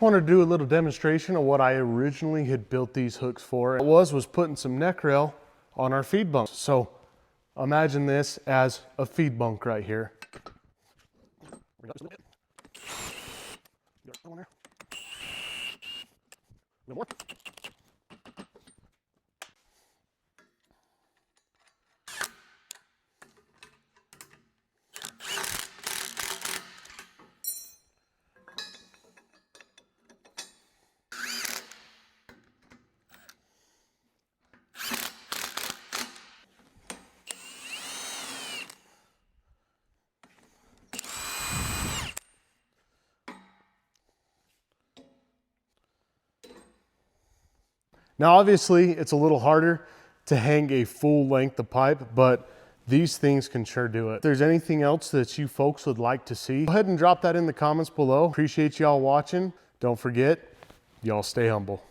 I want to do a little demonstration of what I originally had built these hooks for. It was putting some neck rail on our feed bunk. So imagine this as a feed bunk right here. Now, obviously, it's a little harder to hang a full length of pipe, but these things can sure do it. If there's anything else that you folks would like to see, go ahead and drop that in the comments below. Appreciate y'all watching. Don't forget, y'all stay humble.